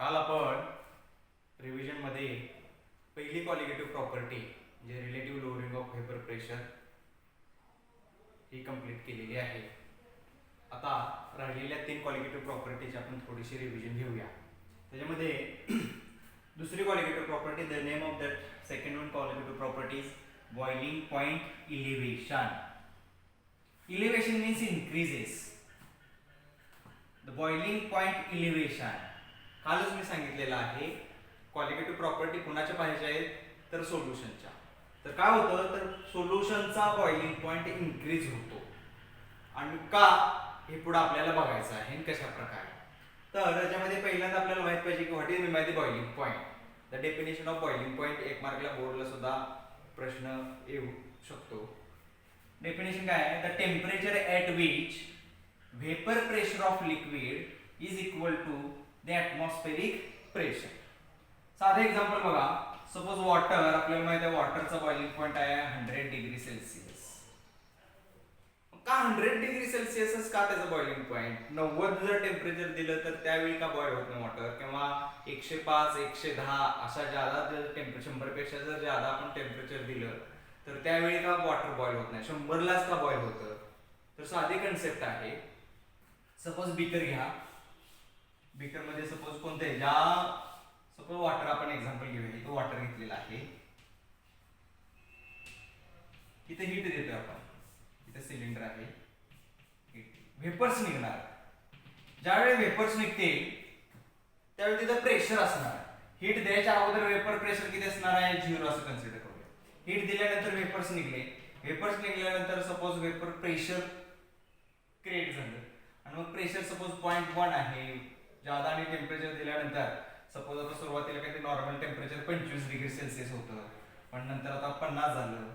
काल आपण रिव्हिजन मध्ये पहिली क्वालिटेटिव्ह प्रॉपर्टी म्हणजे relative lowering of vapour pressure he complete केलेली आहे. आता राहिलेल्या 3 क्वालिटेटिव्ह प्रॉपर्टीची आपण थोडीशी रिव्हिजन घेऊया. त्याच्यामध्ये दुसरी qualitative property, the name of that second one qualitative property is boiling point elevation. Elevation means increases. The boiling point elevation कालच मी सांगितलेलं आहे. क्वालिटेटिव्ह प्रॉपर्टी कुणाच्या पाहिजे आहेत तर सोल्युशनच्या. तर काय होतं तर सोल्युशनचा बॉइलिंग पॉइंट इन्क्रीज होतो आणि का हे पुढे आपल्याला बघायचं आहे कशा प्रकारे. तर याच्यामध्ये पहिल्यांदा आपल्याला माहित पाहिजे की what is mean by the boiling point. The definition of boiling point एक मार्कला बोर्डला सुद्धा प्रश्न येऊ शकतो. डेफिनेशन काय आहे, the temperature at which vapour pressure of liquid is equal to the atmospheric pressure. साधे एक्झाम्पल बघा. सपोज वॉटर, आपल्याला माहिती आहे वॉटरचा बॉइलिंग पॉइंट आहे 100 डिग्री सेल्सिअस. का 100 डिग्री सेल्सिअसच का त्याचं बॉइलिंग पॉइंट? 90 जर टेम्परेचर दिलं तर त्यावेळी का बॉईल होत नाही वॉटर, किंवा 105 110 अशा ज्यादा जर टेम्परेचर 100 पेक्षा जर ज्यादा आपण टेम्परेचर दिलं तर त्यावेळी का वॉटर बॉईल होत नाही, 100 लाच का बॉईल होतं? तर साधी कन्सेप्ट आहे. सपोज बीकर घ्या. बीकर मध्ये सपोज कोणते सपोज वॉटर आपण एक्झाम्पल घेऊया. इथं वॉटर घेतलेलं आहे. इथे हीट देतोय आपण. इथे सिलेंडर आहे. वेपर्स निघणार. ज्यावेळी वेपर्स निघतील त्यावेळी तिथं प्रेशर असणार. हीट द्यायच्या अगोदर वेपर प्रेशर किती असणार आहे 0 असं कन्सिडर करूया. हीट दिल्यानंतर वेपर्स निघले. वेपर्स निघाल्यानंतर सपोज वेपर प्रेशर क्रिएट झालं आणि मग प्रेशर सपोज 0.1 आहे. ज्यादा आणि टेम्परेचर दिल्यानंतर सपोज आता सुरुवातीला काही नॉर्मल टेम्परेचर 25 डिग्री सेल्सिअस होतं, पण नंतर आता 50 झालं,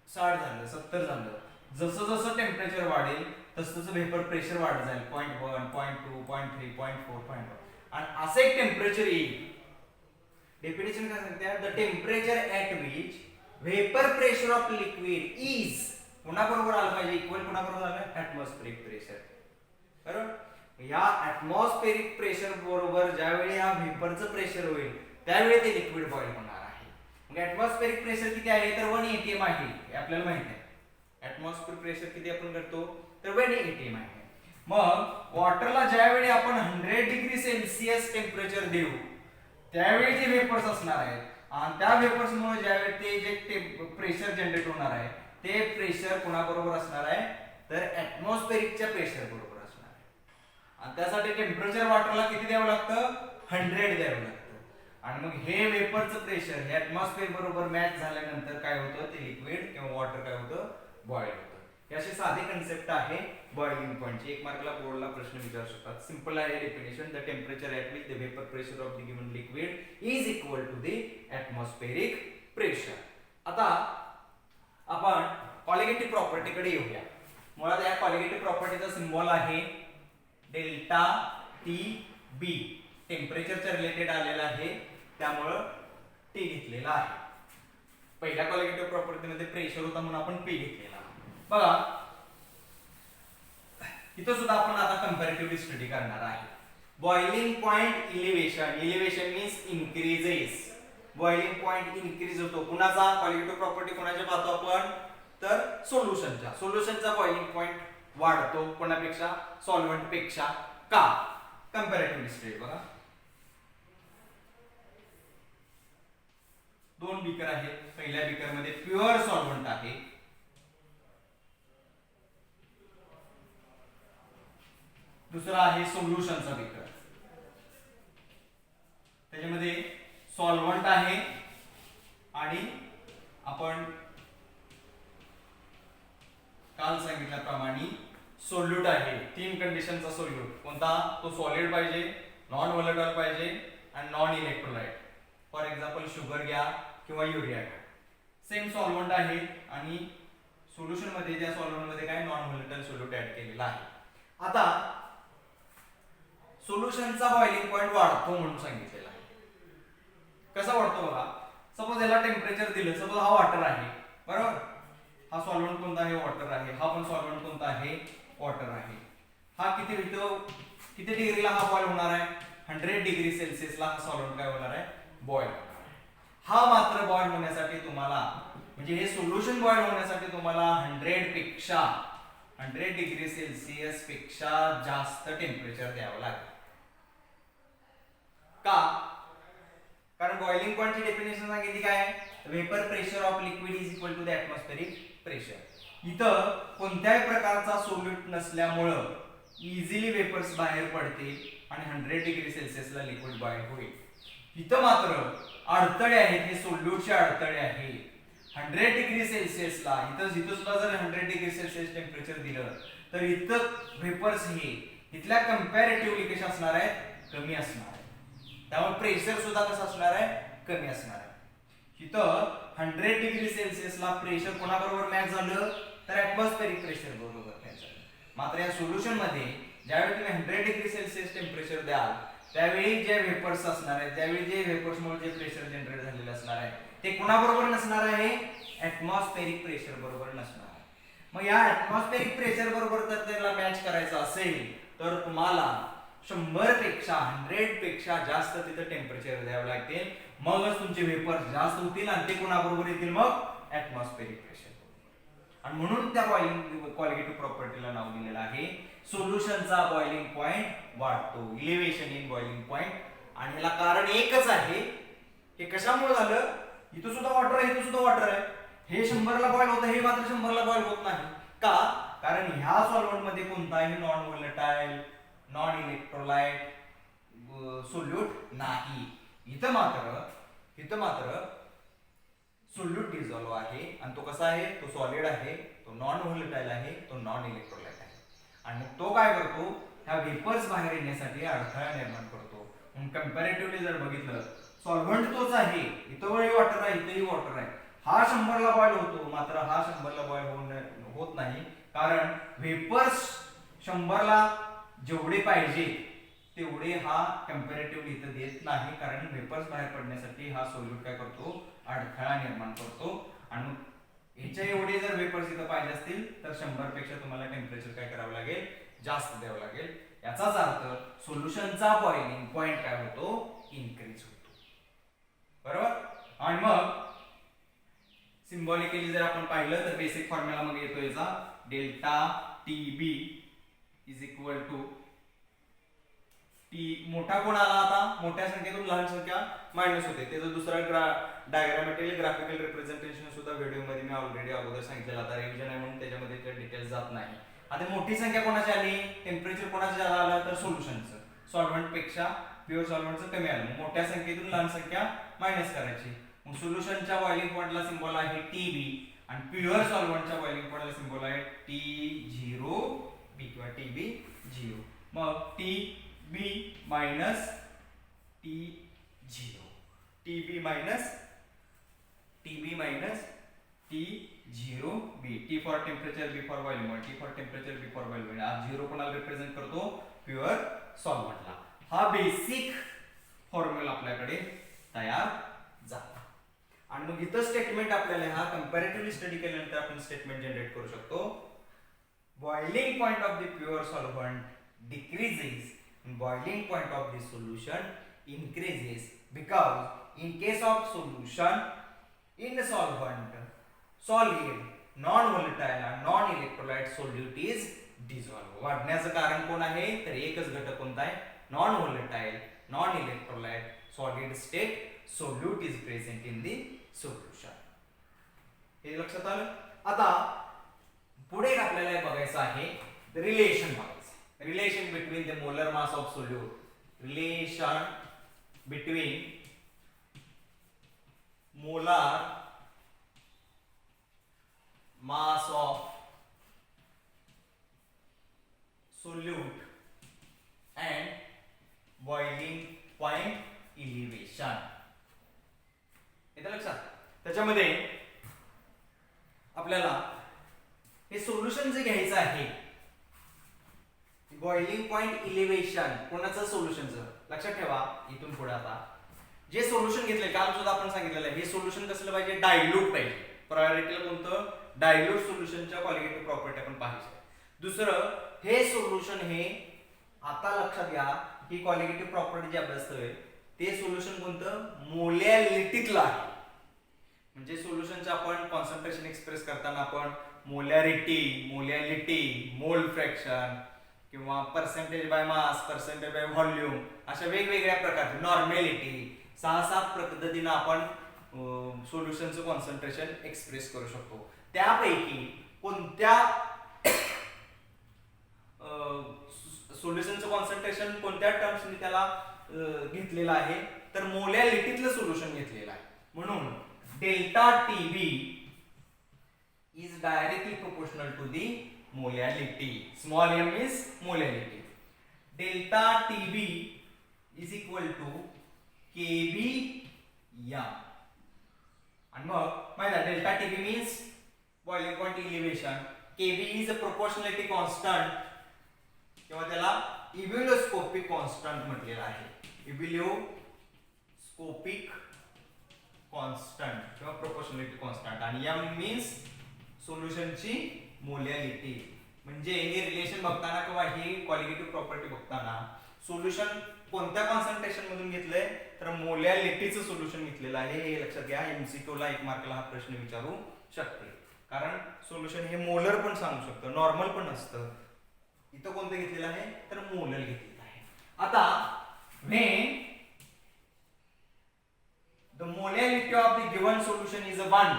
60 झालं, 70 झालं. जसं जसं टेम्परेचर वाढेल तसं तसं वेपर प्रेशर वाढत जाईल. 0.1 0.2 0.3 0.4 0.1 आणि असं एक टेम्परेचर येईल. डेफिनेशन काय सांगते, the temperature at which vapour pressure of liquid is कोणाबरोबर आलं पाहिजे, इक्वल कोणाबरोबर आलं, ॲटमॉस्फेरिक प्रेशर. बरोबर. या ॲटमॉस्फेरिक प्रेशर बरोबर ज्यावेळी हा वेपरचं प्रेशर होईल त्यावेळी ते लिक्विड बॉईल होणार आहे. मग ॲटमॉस्फेरिक प्रेशर किती आहे तर 1 atm आहे, हे आपल्याला माहित आहे. ॲटमॉस्फेरिक प्रेशर किती आपण करतो तर 1 atm आहे. मग वॉटरला ज्यावेळी आपण 100 डिग्री सेल्सिअस टेम्परेचर देऊ त्यावेळी जे वेपर्स असणार आहेत आणि त्या वेपर्समुळे ज्यावेळी ते जे प्रेशर जनरेट होणार आहे ते प्रेशर कोणाबरोबर असणार आहे तर ॲटमॉस्फेरिकच्या प्रेशर बरोबर असणार आहे. आणि त्यासाठी टेम्परेचर वॉटरला किती द्यावं लागतं 100 द्यावं लागतं. आणि मग हे वेपरचं प्रेशर हे ॲटमॉस्फेअर बरोबर मॅच झाल्यानंतर काय होतं ते लिक्विड किंवा वॉटर काय होतं बॉईल होतं. ही अशी साधी कन्सेप्ट आहे बॉइलिंग पॉइंटची. एक मार्कला बोर्डला प्रश्न विचारू शकतात. सिंपल आहे definition, the temperature at which the vapour pressure of the given liquid is equal to the atmospheric pressure. आता आपण क्वालिटेटिव्ह प्रॉपर्टीकडे येऊया. मुळात या क्वालिटेटिव्ह प्रॉपर्टीचा सिम्बॉल आहे डेल्टा टी बी. टेम्परेचरच्या रिलेटेड आलेला आहे त्यामुळं टी घेतलेला आहे. पहिल्या क्वालिटेटिव्ह प्रॉपर्टीमध्ये प्रेशर होता म्हणून आपण पी घेतलेला. बघा इथं सुद्धा आपण आता कंपॅरेटिव्हली स्टडी करणार आहे. Boiling point elevation. Elevation means increases. Boiling point increase होतो. कुणाचा क्वालिटेटिव्ह प्रॉपर्टी कोणाच्या पाहतो आपण तर सोल्युशनच्या. सोल्युशनचा बॉइलिंग पॉइंट वाढतो कोणापेक्षा सॉल्व्हंट पेक्षा. का कंपॅरेटिव्हली स्टडी बघा. 2 बीकर आहेत. पहिल्या बीकर मध्ये प्युअर सॉल्व्हंट आहे. दुसरा आहे सोल्युशनचा बीकर. त्याच्यामध्ये सॉल्व्हंट आहे आणि आपण काल सांगितल्याप्रमाणे सोल्यूट आहे. 3 कंडिशनचा सोल्यूट. कोणता तो सॉलिड पाहिजे, नॉन व्होलेटाइल पाहिजे आणि non electrolyte. For example sugar घ्या किंवा युरिया घ्या. सेम सॉल्व्हंट आहे आणि सोल्युशन मध्ये त्या सॉल्व्हंट मध्ये काय नॉन व्होलेटाइल सोल्यूट ऍड केलेला आहे. आता सोल्युशनचा बॉइलिंग पॉइंट वाढतो म्हणून सांगितलेला आहे. कसा वाढतो बघा. सपोज याला टेम्परेचर दिलं. सपोज हा वॉटर आहे बरोबर. हा सॉल्व्हंट कोणता आहे वॉटर आहे. हा पण सॉल्व्हंट कोणता आहे वॉटर आहे. हा किती डिग्रीला हा बॉईल होणार आहे 100 डिग्री सेल्सिअसला हा सॉल्व्हेंट काय होणार आहे, बॉईल. हा मात्र बॉईल होण्यासाठी तुम्हाला म्हणजे हे सोल्युशन बॉईल होण्यासाठी तुम्हाला 100 डिग्री सेल्सिअस पेक्षा जास्त टेम्परेचर द्यावं लागेल. का? कारण बॉइलिंग पॉइंटची डेफिनेशन सांगितली काय, vapour pressure of liquid is equal to the atmospheric pressure. इथं कोणत्याही प्रकारचा सोल्यूट नसल्यामुळं इझिली वेपर्स बाहेर पडतील आणि 100 डिग्री सेल्सिअसला लिक्विड बॉईल होईल. इथं मात्र अडथळे आहेत, हे सोल्यूटचे अडथळे आहे. 100 डिग्री सेल्सिअसला इथं सुद्धा जर 100 डिग्री सेल्सिअस टेम्परेचर दिलं तर इथं वेपर्स हे इथल्या कंपॅरेटिव्हली कसे असणार आहेत, कमी असणार आहे. त्यामुळे प्रेशर सुद्धा कसं असणार आहे, कमी असणार आहे. इथं 100 डिग्री सेल्सिअसला प्रेशर कोणाबरोबर मॅच झालं, तर ऍटमॉस्फेरिक प्रेशर बरोबर मॅच झालं. मात्र या सोल्युशन मध्ये ज्यावेळी तुम्ही 100 डिग्री सेल्सिअस टेम्परेचर द्याल त्यावेळी जे वेपर्स असणार आहेत, त्यावेळी जे वेपर्समुळे जे प्रेशर जनरेट झालेलं असणार आहे ते कोणाबरोबर नसणार आहे, ऍटमॉस्फेरिक प्रेशर बरोबर नसणार आहे. मग या ऍटमॉस्फेरिक प्रेशर बरोबर जर त्याला मॅच करायचं असेल तर तुम्हाला 100 पेक्षा जास्त तिथं टेम्परेचर द्यावं लागते. मगच तुमचे वेपर्स जास्त होतील आणि ते कोणाबरोबर येतील, मग ऍटमॉस्फेरिक प्रेशर बरोबर. आणि म्हणून त्या बॉइलिंग क्वालिटेटिव्ह प्रॉपर्टीला नाव दिलेलं आहे सोल्युशनचा बॉइलिंग पॉइंट वाढतो, इलेव्हेशन इन बॉइलिंग पॉइंट. आणि ह्याला कारण एकच आहे, हे कशामुळे झालं, इथं सुद्धा वॉटर आहे, इथं सुद्धा वॉटर आहे. हे 100 ला बॉईल होतं, हे मात्र 100 ला बॉईल होत नाही. का? कारण ह्या सॉल्व्हेंट मध्ये कोणताही non volatile, non electrolyte solute नाही. इथं मात्र सोल्यूट डिझॉल्व्ह आहे. आणि तो कसा आहे, तो सॉलिड आहे, तो नॉन व्होलेटाइल आहे, तो नॉन इलेक्ट्रोलाइट आहे. आणि तो काय करतो, ह्या वेपर्स बाहेर येण्यासाठी अडथळा निर्माण करतो. म्हणून कंपॅरेटिव्हली जर बघितलं सॉल्व्हेंट तोच आहे, इथंही वॉटर आहे, इथेही वॉटर आहे. हा 100 ला बॉईल होतो, मात्र हा 100 ला बॉईल होत नाही. कारण वेपर्स 100 ला जेवढे पाहिजे तेवढे हा कंपॅरेटिव्हली इथं देत नाही. कारण वेपर्स बाहेर पडण्यासाठी हा सोल्यूट काय करतो, अडथळा निर्माण करतो. आणि ह्याच्या एवढे जर वेपर्स इथं पाहिजे असतील तर 100 पेक्षा तुम्हाला टेम्परेचर काय करावं लागेल, जास्त द्यावं लागेल. याचाच अर्थ सोल्युशनचा बॉइलिंग पॉइंट काय होतो, इन्क्रीज होतो. बरोबर. आणि मग सिम्बॉलिकली जर आपण पाहिलं तर बेसिक फॉर्म्युला मग येतो याचा delta TB is equal to T. मोठा कोण आला, आता मोठ्या संख्येतून लहान संख्या मायनस होते. त्याचं दुसरा डायग्रामॅटिकली ग्राफिकल रिप्रेझेंटेशन सुद्धा व्हिडिओ मध्ये मी ऑलरेडी अगोदर सांगितलेलं, आता रिव्हिजन आहे म्हणून त्याच्यामध्ये डिटेल्स जात नाही. आता मोठी संख्या कोणाची आली, टेम्परेचर कोणाचं जास्त आलं, तर सोल्युशनचं, सॉल्व्हेंट पेक्षा प्युअर सॉल्व्हेंटचं कमी आलं. मोठ्या संख्येतून लहान संख्या मायनस करायची. मग सोल्युशनच्या बॉइलिंग पॉइंटला सिम्बॉल आहे टीबी आणि प्युअर सॉल्व्हेंटच्या बॉइलिंग पॉइंटला सिम्बॉल आहे T0B किंवा TB0. मग TB minus T0, TB minus T0B. T for temperature, B for volume, T for temperature, B for volume. हा 0 कोणाला रिप्रेझेंट करतो, प्युअर सॉल्व्हेंटला. हा बेसिक फॉर्म्युला आपल्याकडे तयार झाला. आणि मग इथं स्टेटमेंट आपल्याला हा कंपॅरेटिव्हली स्टडी केल्यानंतर आपण स्टेटमेंट जनरेट करू शकतो. Boiling point of the pure solvent decreases, boiling point of the solution increases because in case of solution in solvent, solid, non-volatile and non-electrolyte solute is dissolved. वाढण्याचं कारण कोण आहे, तर एकच घटक कोणता आहे, non volatile, non electrolyte solid state solute is present in the solution. हे लक्षात आलं. आता पुढे आपल्याला बघायचं आहे रिलेशन बघायचं, relation between the molar mass of solute, relation between molar mass of solute and boiling point elevation. इथं लक्षात, त्याच्यामध्ये आपल्याला हे सोल्युशन जे घ्यायचं आहे, बॉइलिंग पॉइंट इलेव्हेशन कोणाचं, सोल्युशनचं. लक्षात ठेवा इथून पुढे आता जे सोल्युशन घेतलंय, काल सुद्धा आपण सांगितलेलं आहे, हे सोल्युशन कसलं पाहिजे, डायल्यूट पाहिजे. प्रायोरिटीला कोणतं, डायल्यूट सोल्युशनच्या क्वालिटेटिव्ह प्रॉपर्टी आपण पाहिजे. दुसरं, हे सोल्युशन हे आता लक्षात घ्या ही क्वालिटेटिव्ह प्रॉपर्टी जी अभ्यासतोय ते सोल्युशन कोणतं मोलॅलिटीतलं आहे. म्हणजे सोल्युशनचं आपण कॉन्सन्ट्रेशन एक्सप्रेस करताना आपण मोलॅलिटी, मोल फ्रॅक्शन किंवा percentage by mass, percentage by volume अशा वेगवेगळ्या प्रकारचे नॉर्मॅलिटी 6-7 पद्धतीनं आपण सोल्युशनचं कॉन्सन्ट्रेशन एक्सप्रेस करू शकतो. त्यापैकी कोणत्या सोल्युशनचं कॉन्सन्ट्रेशन कोणत्या टर्म्सनी त्याला घेतलेलं आहे तर मोलॅलिटीतलं सोल्युशन घेतलेलं आहे. म्हणून delta TB is directly proportional to the molality. Small m is molality. Delta TB is equal to KB m. आणि मग माहिती आहे delta TB means boiling point elevation. KB is a proportionality constant किंवा त्याला ebullioscopic constant म्हटलेलं आहे. Ebullioscopic constant किंवा proportionality constant. आणि m मीन्स सोल्युशनची मोलॅलिटी. म्हणजे हे रिलेशन बघताना किंवा ही क्वालिटेटिव्ह प्रॉपर्टी बघताना सोल्युशन कोणत्या कॉन्सन्ट्रेशन मधून घेतलंय तर मोलॅलिटीचं सोल्युशन घेतलेलं आहे. हे लक्षात घ्या. एमसीक्यू ला 1 मार्कला हा प्रश्न विचारू शकते. कारण सोल्युशन हे मोलर पण सांगू शकतं, नॉर्मल पण असतं. इथं कोणतं घेतलेलं आहे तर मोलर घेतलेलं आहे. आता when the molality of the given solution is 1,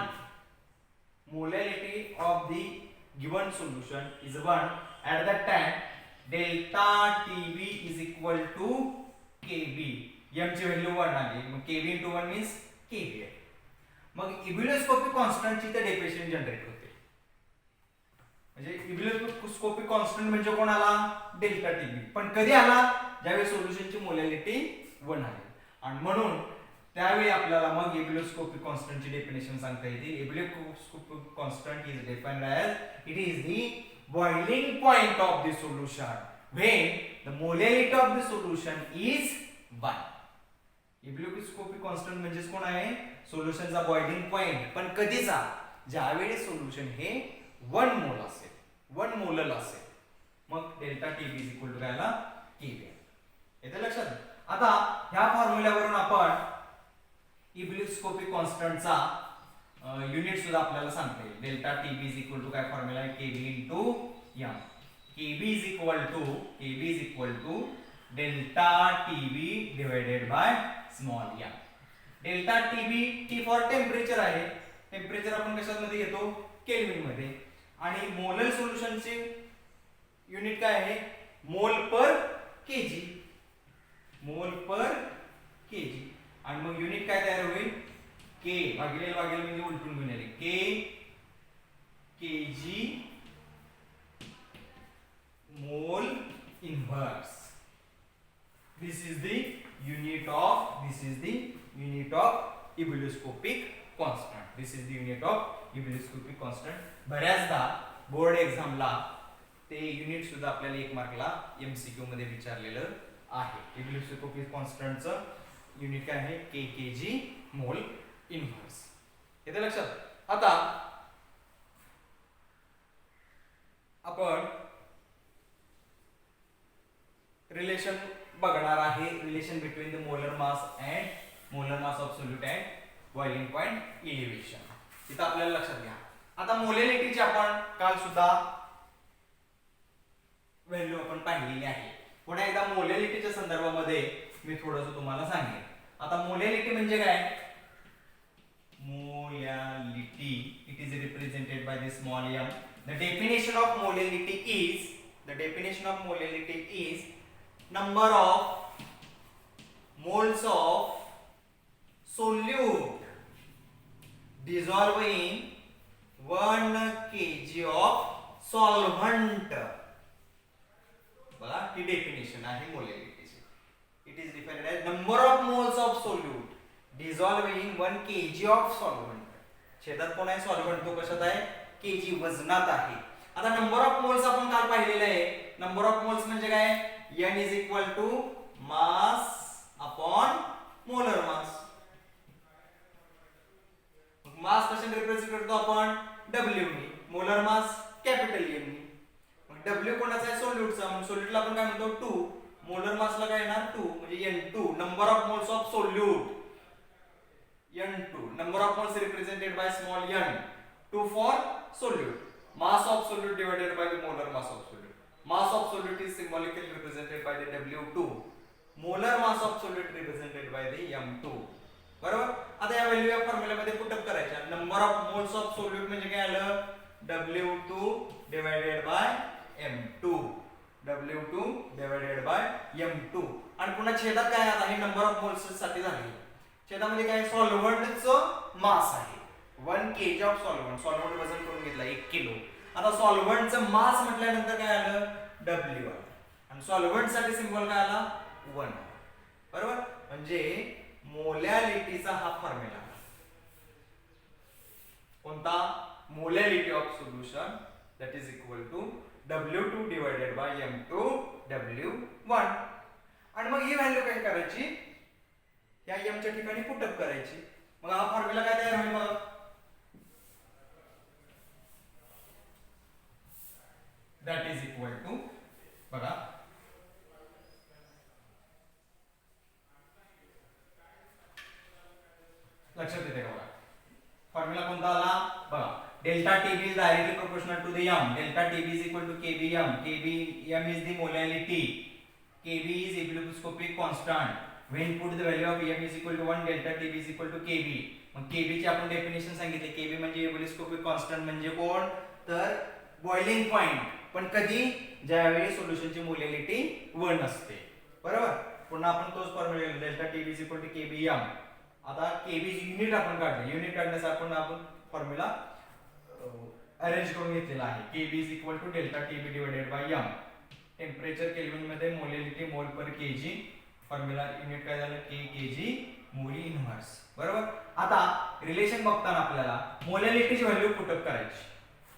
molality of the given solution is 1, at that time delta TB is equal to KB. m ची व्हॅल्यू 1 आली. मग KB into 1 means KB. मग इव्हॅल्युस्कोपिक कॉन्स्टंटची ते डेफिनेशन जनरेट होते. म्हणजे इव्हॅल्युस्कोपिक constant म्हणजे कोण आला डेल्टा टीबी. पण कधी आला ज्यावेळी सोल्युशनची मोलॅलिटी 1 आली. आणि म्हणून त्यावेळी आपल्याला मग इव्हॅल्युस्कोपिक कॉन्स्टंटची डेफिनेशन सांगता येते. Ebullioscopic constant is defined as it is the boiling point of the solution when the molality of the solution is 1. Ebullioscopic constant म्हणजे कोण आहे सोल्युशनचा बॉइलिंग पॉइंट. पण कधीचा ज्यावेळी सोल्युशन हे 1 मोल असेल, 1 मोलल असेल. मग delta TB is equal to काय आला केबी. येते लक्षात. आता ह्या फॉर्म्युल्यावरून आपण इव्हॅल्युस्कोपिक कॉन्स्टंटचा युनिट सुद्धा आपल्याला सांगता येईल. Delta TB is equal to काय फॉर्म्युला आहे KB into M. KB is equal to delta TB divided by small M. Delta TB T for temperature आहे. टेम्परेचर आपण कशामध्ये घेतो केल्विन मध्ये. आणि मोलर सोल्युशनचे युनिट काय आहे मोल पर केजी. मोल पर केजी. आणि मग युनिट काय तयार होईल के भागिले म्हणजे उलटून घेऊन आले K KG mol inverse. This is the unit of ebullioscopic constant. This is the unit of ebullioscopic constant. बऱ्याचदा बोर्ड एक्झामला ते युनिट सुद्धा आपल्याला 1 मार्कला एमसीक्यू मध्ये विचारलेलं आहे. इव्हॅल्युस्कोपिक कॉन्स्टंटचं युनिट काय आहे केजी मोल इनव्हर्स. येते लक्षात. आता आपण रिलेशन बघणार आहे. Relation between the molar mass of solute and boiling point elevation. इथं आपल्याला लक्षात घ्या. आता मोलॅलिटीची आपण काल सुद्धा व्हॅल्यू आपण पाहिलेली आहे. पुन्हा एकदा मोलॅलिटीच्या संदर्भामध्ये मी थोडंसं तुम्हाला सांगेन. आता मोलॅलिटी म्हणजे काय molality it is represented by the small m. The definition of molality is number of moles of solute dissolved in 1 kg of solvent. बघा ही डेफिनेशन आहे मोलॅलिटीची. It is defined as number of moles of solute dissolved in 1 kg of solvent. छेदात कोण आहे solvent तो कशात आहे केजी वजनात आहे. आता नंबर ऑफ मोल्स आपण काल पाहिलेलं आहे. नंबर ऑफ मोल्स म्हणजे काय n is equal to mass upon molar mass. मास कशाने रिप्रेझेंट करतो आपण w नी. मोलर मास कॅपिटल M नी. मग डब्ल्यू कोणाचा आहे सोल्यूटचा, सोल्यूटला आपण काय म्हणतो 2, मोलर मासला काय येणार 2 म्हणजे N2 number of moles of solute, N2 number of moles represented by small n, 2 for solute, mass of solute divided by the molar mass of solute, mass of solute is symbolically represented by the W2, molar mass of solute represented by the M2. बरोबर. आता या value या formula मध्ये put up करायच्या. Number of moles of solute म्हणजे काय आलं W2 divided by M2, W2 divided by M2. आणि पुन्हा छेदात काय आता हे नंबर ऑफ मोल्स साठी झाले. छेदामध्ये काय सॉल्व्हंटचं मास आहे 1 kg ऑफ सॉल्व्हंट, सॉल्व्हंट वजन करून घेतला 1 किलो. आता सॉल्व्हंटचं मास म्हटल्यानंतर काय आलं W आलं आणि सॉल्व्हंट साठी सिंबल काय आला 1. बरोबर. म्हणजे मोलॅलिटीचा हा फॉर्म्युला कोणता molality of solution that is equal to W2 divided by M2 W1. आणि मग ही व्हॅल्यू काय करायची या m च्या ठिकाणी पुट अप करायची. मग हा फॉर्म्युला काय तयार होईल बघा दॅट इज इक्वल टू बघा लक्षात येते का बघा फॉर्म्युला कोणता आला बघा delta TB is directly proportional to the m, delta TB is equal to kbm, kbm is the molality, kb is ebullioscopic constant. When put the value of m is equal to 1, delta TB is equal to kb. मग kb ची आपण definition सांगितले. kb म्हणजे ebullioscopic constant म्हणजे कोण तर boiling point, पण कधी ज्यावेळी सोल्युशनची मोलॅलिटी 1 असते. बरोबर. पुन्हा आपण तोच formula delta TB is equal to kbm. आता kb युनिट आपण काढले, युनिट काढण्यासाठी आपण फॉर्म्युला अरेंज करून घेतलेला आहे. kb is equal to delta TB divided by m. Temperature kelvin मध्ये मोलॅलिटी मोल पर केजी, फॉर्म्युला युनिट काय झालं k kg मोल इनव्हर्स. बरोबर. आता रिलेशन बघताना आपल्याला मोलॅलिटीची व्हॅल्यू पुट अप करायची.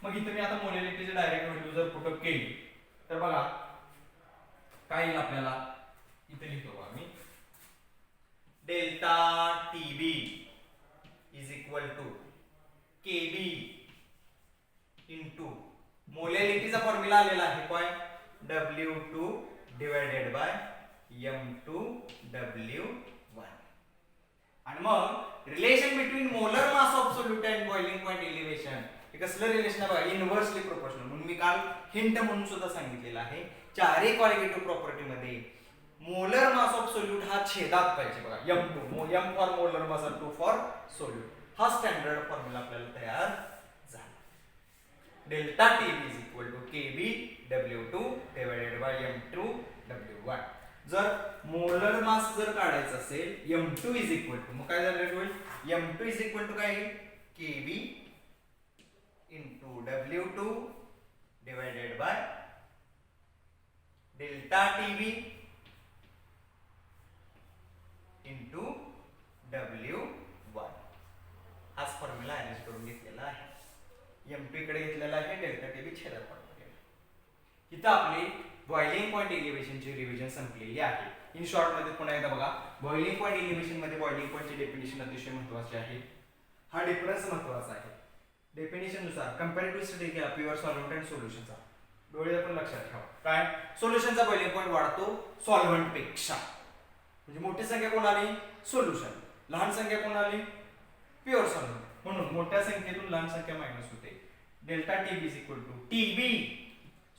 मग इथे मी आता मोलॅलिटीची डायरेक्ट व्हॅल्यू जर पुट अप केली तर बघा काय येईल आपल्याला इथे लिहितो आम्ही delta TB is equal to kb into मोलॅलिटीचा फॉर्म्युला आलेला आहे काय W2 divided by M2 W1. आणि मग relation between molar mass of solute and boiling point elevation हे कसलं रिलेशन आहे बघा इनव्हर्सली प्रोपोर्शनल. म्हणून मी काल हिंट म्हणून सुद्धा सांगितलेलं आहे. चारही क्वालिटेटिव्ह प्रॉपर्टी मध्ये मोलर मास ऑफ सोल्यूट हा छेदात पाहिजे बघा M2, M for molar mass आणि 2 फॉर सोल्यूट. हा स्टँडर्ड फॉर्म्युला आपल्याला तयार झाला. Delta TB is equal to kb W2 divided by M2 W1. जर मोलर मास जर काढायचा असेल M2 is equal to मग काय झालं होईल M2 is equal to काय kb into W2 divided by delta TB into W1. हाच फॉर्म्युला अरेंज करून घेतलेला आहे. M2 इकडे घेतलेला आहे, डेल्टा TB छेदात पडतो. इथं आपली बॉइलिंग पॉइंट एलिव्हेशनची रिव्हिजन संपलेली आहे. इन शॉर्ट मध्ये पुन्हा एकदा बघा बॉइलिंग पॉइंट एलिव्हेशन मध्ये बॉइलिंग पॉइंटची डेफिनेशन अतिशय महत्त्वाची आहे. हा डिफरन्स महत्त्वाचा आहे. डेफिनेशन नुसार कंपॅरेटिव्ह स्टडी केला प्युअर सॉल्व्हंट अँड सोल्युशनचा. डोळे आपण लक्षात ठेवा काय सोल्युशनचा बॉइलिंग पॉइंट वाढतो सॉल्व्हंट पेक्षा. म्हणजे मोठी संख्या कोण आली सोल्युशन, लहान संख्या कोण आली प्युअर सॉल्व्हंट. म्हणून मोठ्या संख्येतून लहान संख्या मायनस होते. Delta TB is equal to TB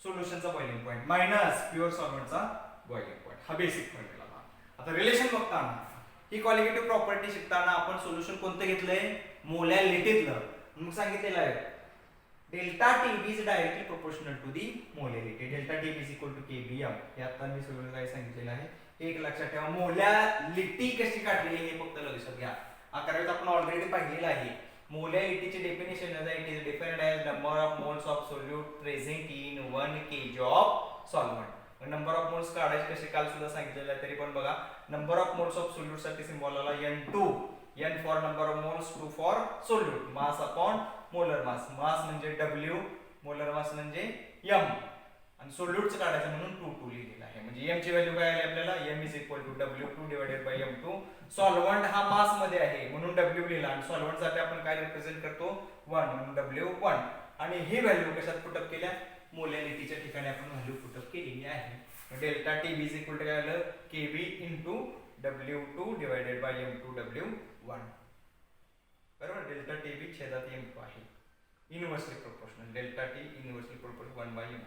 सोल्युशनचा बॉइलिंग पॉइंट मायनस प्युअर सॉल्व्हंटचा बॉइलिंग पॉइंट. हा बेसिक फॉर्म्युला. आता रिलेशन बघताना ही क्वालिटेटिव्ह प्रॉपर्टी शिकताना आपण सोल्युशन कोणतं घेतलंय मोलॅलिटीतलं. मग सांगितलेलं आहे delta TB is directly proportional to the molality. Delta TB is equal to kbm. हे आता मी सगळं काय सांगितलेलं आहे. एक लक्षात ठेवा मोलॅलिटी कशी काढली हे फक्त लक्षात घ्या. 11वीत आपण ऑलरेडी पाहिलेलं आहे. मोलॅलिटीचे definition it is defined as number of moles of solute present in 1 kg of solvent. Number of moles काढायचे कसे काल सुद्धा सांगितलेलं आहे तरी पण बघा number of moles of solute साठी सिंबल आला N2, N for number of moles, 2 for solute, mass upon molar mass. Mass म्हणजे W, मोलर मास म्हणजे M आणि सोल्यूटचं काढायचं म्हणून 2 लिहिलेलं आहे. म्हणजे M ची व्हॅल्यू काय आली आपल्याला M is equal to W2 divided by M2. Solvent हा मास मध्ये आहे म्हणून W लिहिला आणि सॉल्व्हंट साठी आपण काय रिप्रेझेंट करतो 1 म्हणून W1. आणि ही व्हॅल्यू कशात पुट अप केल्या मोलॅरिटीच्या ठिकाणी आपण व्हॅल्यू पुटअप केलेली आहे. Delta T B is equal to काय आलं KB into W2 divided by M2 W1. बरोबर. डेल्टा टी बी छेदात M2 आहे. Inversely proportional. Delta T inversely proportional 1 by M.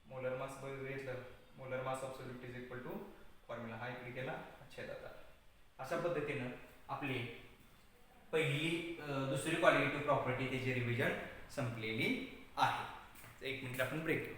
Molar mass बघितलं. Molar mass of solute is equal to formula हा इकडे गेला छेदात आला. अशा पद्धतीनं आपली पहिली दुसरी क्वालिटेटिव्ह प्रॉपर्टी त्याची रिव्हिजन संपलेली आहे. एक मिनिट आपण ब्रेक घेऊ.